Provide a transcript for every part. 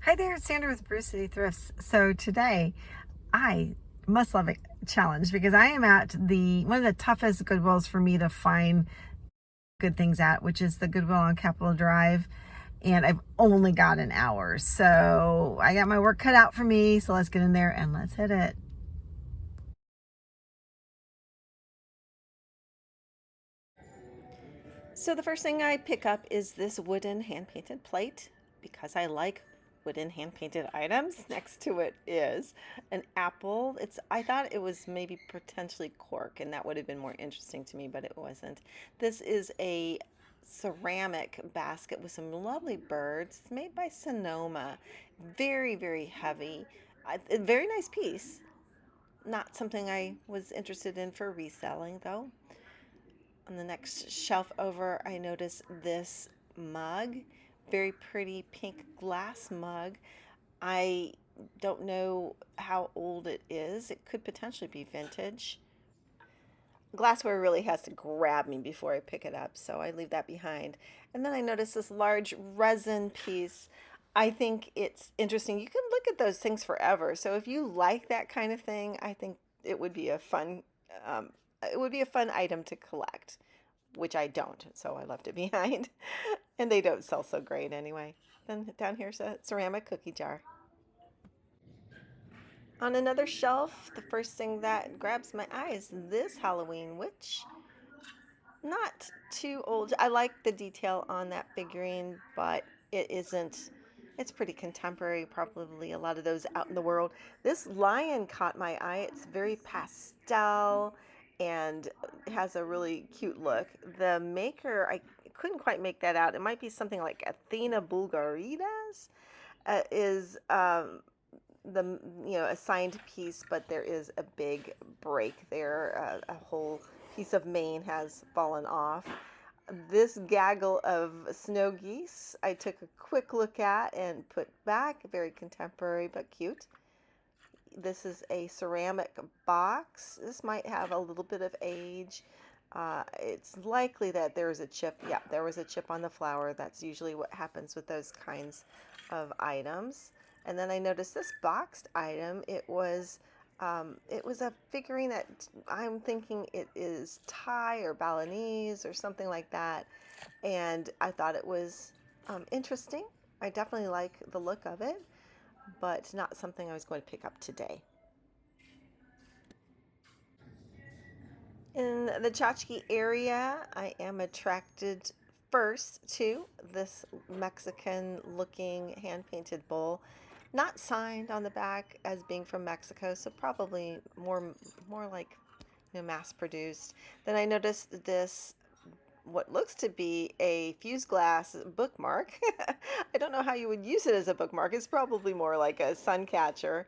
Hi there, it's Sandra with Bruce City Thrifts. So today I must love a challenge because I am at the one of the toughest Goodwills for me to find good things at, which is the Goodwill on Capitol Drive. And I've only got an hour. So I got my work cut out for me. So let's get in there and let's hit it. So the first thing I pick up is this wooden hand-painted plate because I like wooden hand-painted items. Next to it is an apple. I thought it was maybe potentially cork, and that would have been more interesting to me, but it wasn't. This is a ceramic basket with some lovely birds. It's made by Sonoma. Very, very heavy. A very nice piece. Not something I was interested in for reselling, though. On the next shelf over, I notice this mug, very pretty pink glass mug. I don't know how old it is. It could potentially be vintage. Glassware really has to grab me before I pick it up, so I leave that behind. And then I notice this large resin piece. I think it's interesting. You can look at those things forever. So if you like that kind of thing, I think it would be a fun um, item to collect, which I don't, so I left it behind. And they don't sell so great anyway. Then down here's a ceramic cookie jar. On another shelf, the first thing that grabs my eye is this Halloween witch. Not too old. I like the detail on that figurine, but it isn't. It's pretty contemporary, probably a lot of those out in the world. This lion caught my eye. It's very pastel and has a really cute look. The maker, I couldn't quite make that out. It might be something like Athena Bulgarides, is the a signed piece, but there is a big break there. A whole piece of mane has fallen off. This gaggle of snow geese I took a quick look at and put back. Very contemporary but cute. This is a ceramic box. This might have a little bit of age. It's likely that there is a chip. Yeah, there was a chip on the flower. That's usually what happens with those kinds of items. And then I noticed this boxed item. It was a figurine that I'm thinking it is Thai or Balinese or something like that. And I thought it was interesting. I definitely like the look of it, but not something I was going to pick up today. In the tchotchke area, I am attracted first to this Mexican looking hand painted bowl. Not signed on the back as being from Mexico, so probably more like mass produced. Then I noticed this what looks to be a fused glass bookmark. I don't know how you would use it as a bookmark. It's probably more like a sun catcher,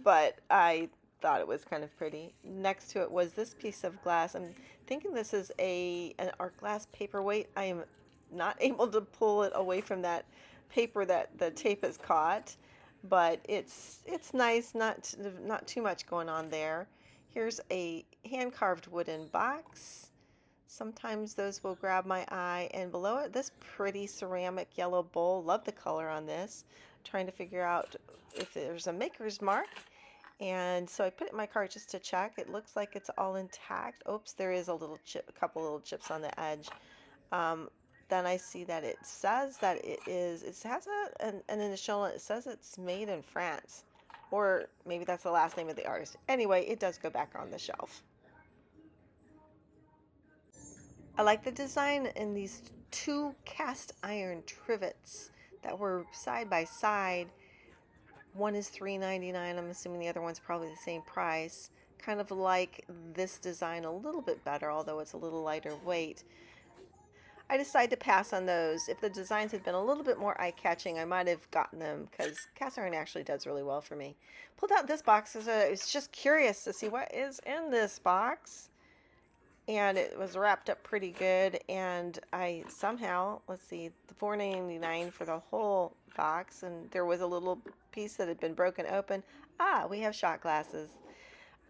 but I thought it was kind of pretty. Next to it was this piece of glass. I'm thinking this is an art glass paperweight. I am not able to pull it away from that paper that the tape has caught, but it's nice. Not too much going on there. Here's a hand carved wooden box. Sometimes those will grab my eye. And below it, this pretty ceramic yellow bowl. Love the color on this. Trying to figure out if there's a maker's mark. And so I put it in my cart just to check. It looks like it's all intact. Oops, there is a little chip, a couple little chips on the edge. Um, then I see that it says that it has an initial, it says it's made in France. Or maybe that's the last name of the artist. Anyway, it does go back on the shelf. I like the design in these two cast iron trivets that were side by side. One is $3.99. I'm assuming the other one's probably the same price. Kind of like this design a little bit better, although it's a little lighter weight. I decided to pass on those. If the designs had been a little bit more eye-catching, I might have gotten them because cast iron actually does really well for me. Pulled out this box because I was just curious to see what is in this box. And it was wrapped up pretty good, and I somehow, let's see, the $4.99 for the whole box, and there was a little piece that had been broken open. We have shot glasses,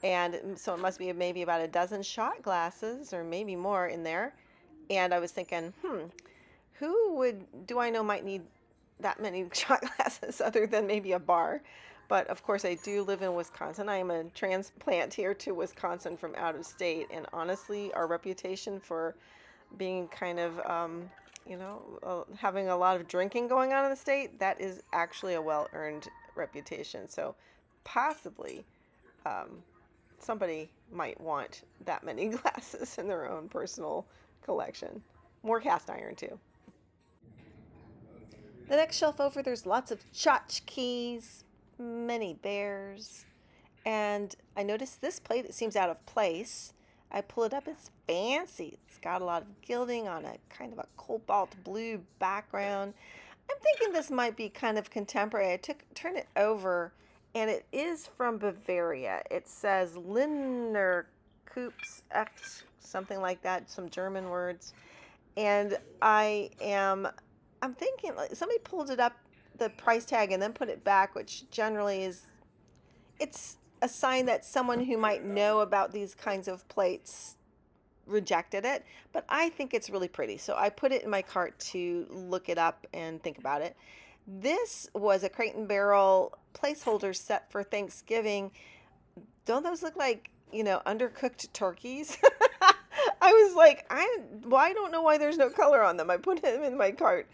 and so it must be maybe about a dozen shot glasses or maybe more in there. And I was thinking, who do I know might need that many shot glasses other than maybe a bar. But of course, I do live in Wisconsin. I am a transplant here to Wisconsin from out of state. And honestly, our reputation for being kind of, having a lot of drinking going on in the state, that is actually a well earned reputation. So possibly um, somebody might want that many glasses in their own personal collection. More cast iron, too. The next shelf over, there's lots of tchotchkes, many bears, and I noticed this plate. It seems out of place. I pull it up. It's fancy. It's got a lot of gilding on a kind of a cobalt blue background. I'm thinking this might be kind of contemporary. Turn it over, and it is from Bavaria. It says Linder Kueps, Echt, something like that, some German words. And I'm thinking like somebody pulled it up the price tag and then put it back, which generally is it's a sign that someone who might know about these kinds of plates rejected it, but I think it's really pretty. So I put it in my cart to look it up and think about it. This was a Crate and Barrel placeholder set for Thanksgiving. Don't those look like, undercooked turkeys? I was like, I don't know why there's no color on them. I put them in my cart,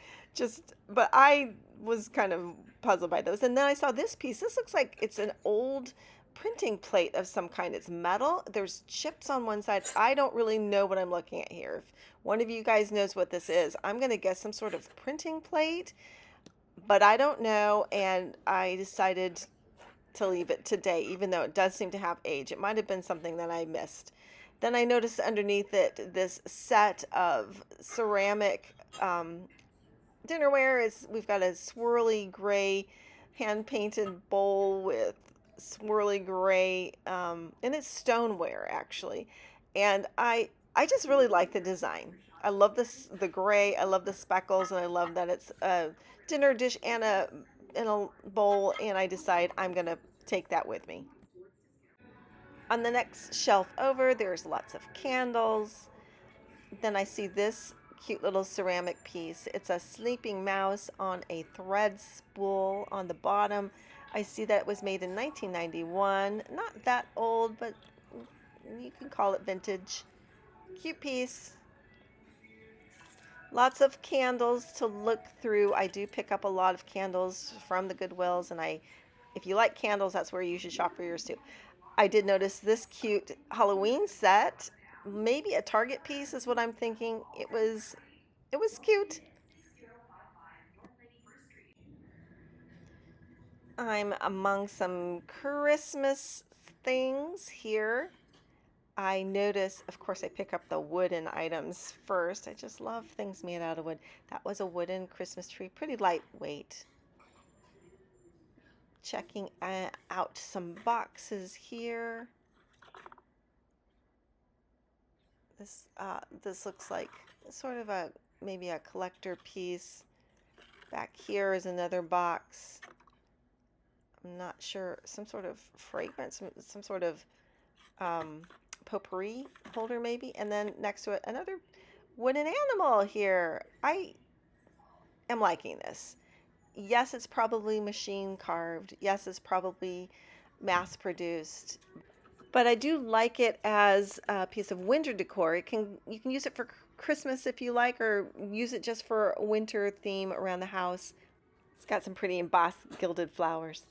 but I was kind of puzzled by those. And then I saw this piece. This looks like it's an old printing plate of some kind. It's metal. There's chips on one side. I don't really know what I'm looking at here. If one of you guys knows what this is, I'm going to guess some sort of printing plate, but I don't know. And I decided to leave it today, even though it does seem to have age. It might have been something that I missed. Then I noticed underneath it this set of ceramic dinnerware. We've got a swirly gray hand painted bowl with swirly gray, and it's stoneware actually. And I just really like the design. I love the gray. I love the speckles, and I love that it's a dinner dish and a bowl. And I decide I'm gonna take that with me. On the next shelf over, there's lots of candles. Then I see this cute little ceramic piece. It's a sleeping mouse on a thread spool on the bottom. I see that it was made in 1991. Not that old, but you can call it vintage. Cute piece. Lots of candles to look through. I do pick up a lot of candles from the Goodwills, and if you like candles, that's where you should shop for yours too. I did notice this cute Halloween set. Maybe a Target piece is what I'm thinking. It was cute. I'm among some Christmas things here. I notice, of course, I pick up the wooden items first. I just love things made out of wood. That was a wooden Christmas tree, pretty lightweight. Checking out some boxes here. This looks like sort of maybe a collector piece. Back here is another box. I'm not sure, some sort of fragrance, some sort of potpourri holder maybe. And then next to it, another wooden animal here. I am liking this. Yes, it's probably machine carved. Yes, it's probably mass produced. But I do like it as a piece of winter decor. You can use it for Christmas if you like, or use it just for a winter theme around the house. It's got some pretty embossed gilded flowers.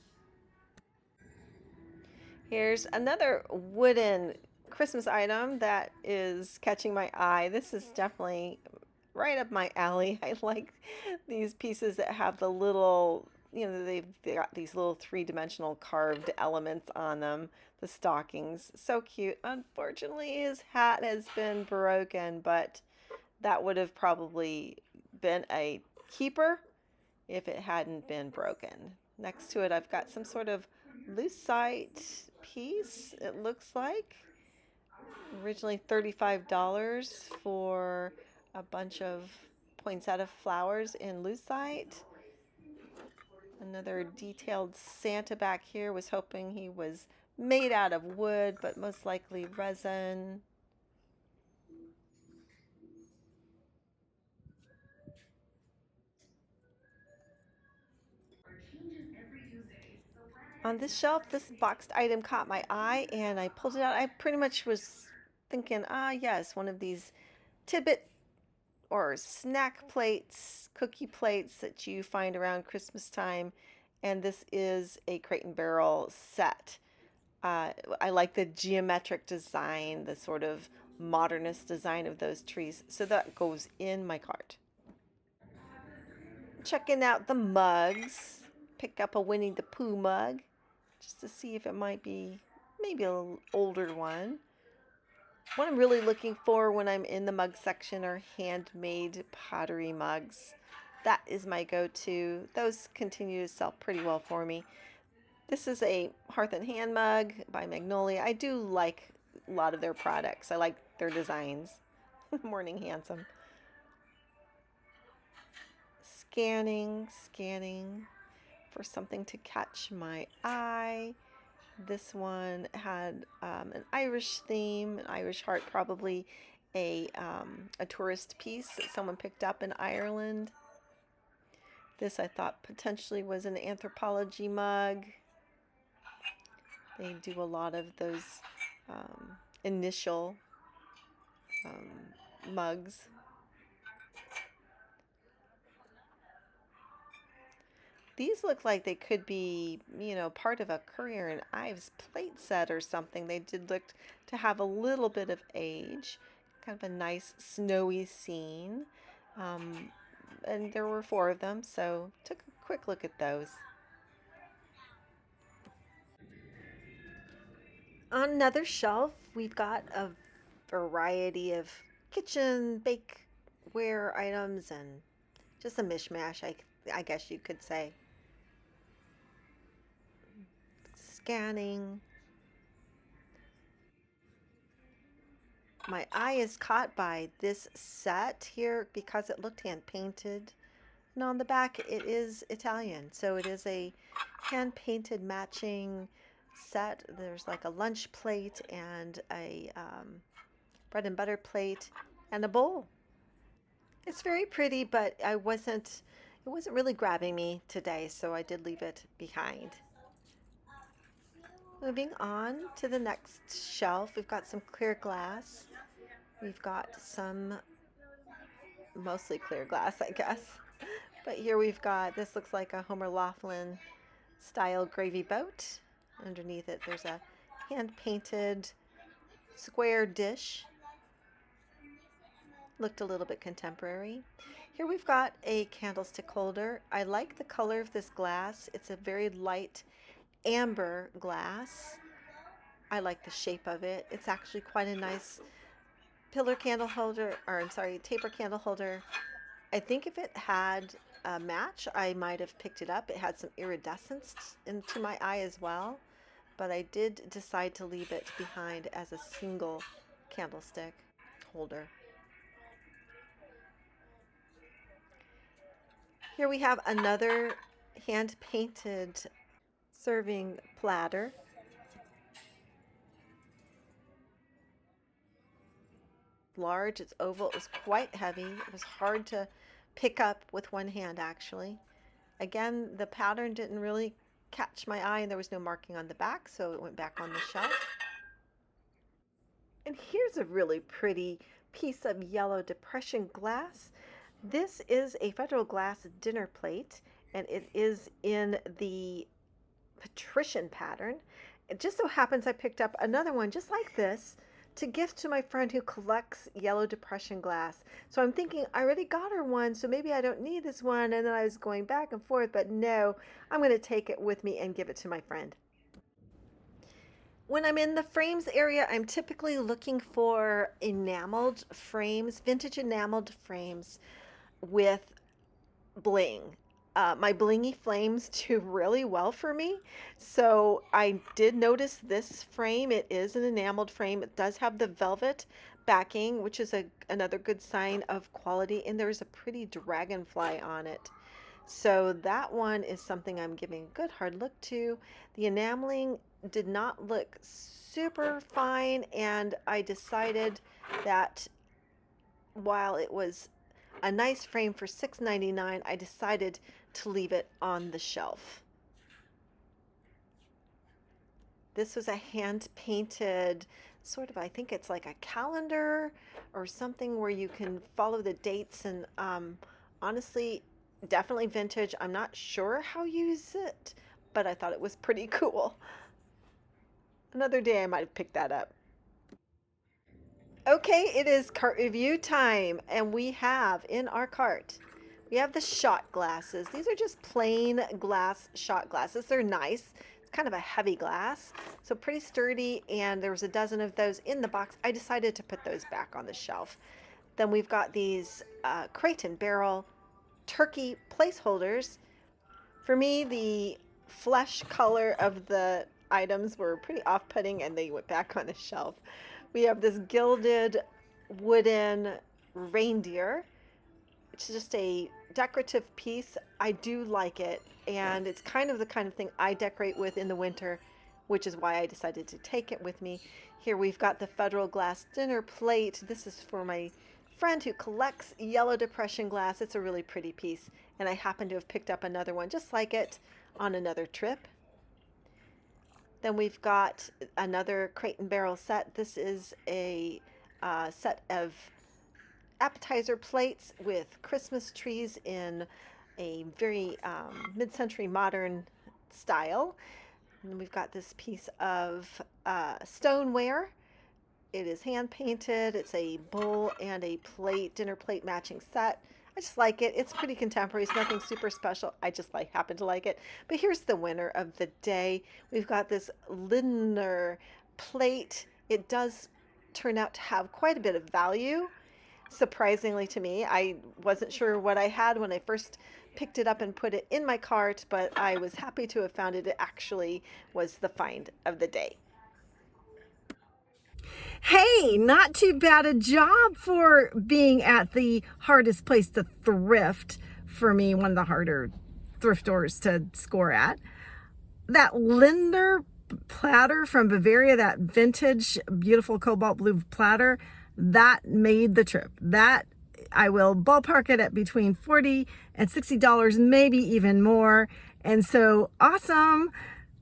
Here's another wooden Christmas item that is catching my eye. This is definitely right up my alley. I like these pieces that have the little, they got these little three-dimensional carved elements on them. The stockings, so cute. Unfortunately, his hat has been broken, but that would have probably been a keeper if it hadn't been broken. Next to it, I've got some sort of lucite piece, it looks like. Originally $35 for a bunch of poinsettia flowers in lucite. Another detailed Santa back here. Was hoping he was made out of wood, but most likely resin. On this shelf, this boxed item caught my eye and I pulled it out. I pretty much was thinking, yes, one of these tidbit or snack plates, cookie plates that you find around Christmas time. And this is a Crate and Barrel set. I like the geometric design, the sort of modernist design of those trees. So that goes in my cart. Checking out the mugs. Pick up a Winnie the Pooh mug just to see if it might be maybe a little older one. What I'm really looking for when I'm in the mug section are handmade pottery mugs. That is my go-to. Those continue to sell pretty well for me. This is a Hearth and Hand mug by Magnolia. I do like a lot of their products. I like their designs. Morning Handsome. Scanning for something to catch my eye. This one had an Irish theme, an Irish heart, probably a tourist piece that someone picked up in Ireland. This I thought potentially was an anthropology mug. They do a lot of those initial mugs. These look like they could be, part of a Currier and Ives plate set or something. They did look to have a little bit of age. Kind of a nice snowy scene. And there were 4 of them, so took a quick look at those. On another shelf, we've got a variety of kitchen bakeware items and just a mishmash, I guess you could say. Scanning. My eye is caught by this set here because it looked hand painted. And on the back, it is Italian. So it is a hand painted matching set. There's like a lunch plate and a bread and butter plate and a bowl. It's very pretty, but it wasn't really grabbing me today, so I did leave it behind. Moving on to the next shelf, we've got some clear glass. We've got some mostly clear glass, I guess. But here we've got, this looks like a Homer Laughlin style gravy boat. Underneath it, there's a hand-painted square dish. Looked a little bit contemporary. Here we've got a candlestick holder. I like the color of this glass. It's a very light amber glass. I like the shape of it. It's actually quite a nice pillar candle holder, or I'm sorry, taper candle holder. I think if it had a match, I might have picked it up. It had some iridescence into my eye as well, but I did decide to leave it behind as a single candlestick holder. Here we have another hand-painted serving platter. Large, it's oval, it was quite heavy. It was hard to pick up with one hand actually. Again, the pattern didn't really catch my eye and there was no marking on the back, so it went back on the shelf. And here's a really pretty piece of yellow depression glass. This is a Federal Glass dinner plate and it is in the Patrician pattern. It just so happens I picked up another one just like this to gift to my friend who collects yellow depression glass. So I'm thinking I already got her one, so maybe I don't need this one. And then I was going back and forth, but no, I'm going to take it with me and give it to my friend. When I'm in the frames area, I'm typically looking for enameled frames, vintage enameled frames with bling. My blingy flames do really well for me. So I did notice this frame. It is an enameled frame. It does have the velvet backing, which is another good sign of quality. And there's a pretty dragonfly on it. So that one is something I'm giving a good hard look to. The enameling did not look super fine. And I decided that while it was a nice frame for $6.99, I decided to leave it on the shelf. This was a hand painted sort of, I think it's like a calendar or something where you can follow the dates, and honestly, definitely vintage. I'm not sure how you use it, but I thought it was pretty cool. Another day I might have picked that up. Okay, it is cart review time, and we have in our cart, we have the shot glasses. These are just plain glass shot glasses. They're nice. It's kind of a heavy glass, so pretty sturdy, and there was a dozen of those in the box. I decided to put those back on the shelf. Then we've got these crate and barrel turkey placeholders. For me, the flesh color of the items were pretty off-putting, and they went back on the shelf. We have this gilded wooden reindeer. It's just a decorative piece. I do like it, and it's kind of the kind of thing I decorate with in the winter, which is why I decided to take it with me. Here we've got the Federal glass dinner plate. This is for my friend who collects yellow depression glass. It's a really pretty piece, and I happen to have picked up another one just like it on another trip. Then we've got another crate and barrel set. This is a set of appetizer plates with Christmas trees in a very mid-century modern style. And we've got this piece of stoneware. It is hand painted. It's a bowl and a plate, dinner plate matching set. I just like it. It's pretty contemporary. It's nothing super special. I just happen to like it. But here's the winner of the day. We've got this Linder plate. It does turn out to have quite a bit of value, surprisingly to me. I wasn't sure what I had when I first picked it up and put it in my cart, but I was happy to have found it. It actually was the find of the day. Hey, not too bad a job for being at the hardest place to thrift. For me, one of the harder thrift stores to score at. That Linder platter from Bavaria, that vintage, beautiful cobalt blue platter, that made the trip. That I will ballpark it at between $40 and $60, maybe even more. And so awesome.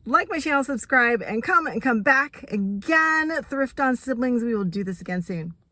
Like my channel, subscribe, and comment, and come back again. Thrift on Siblings. We will do this again soon.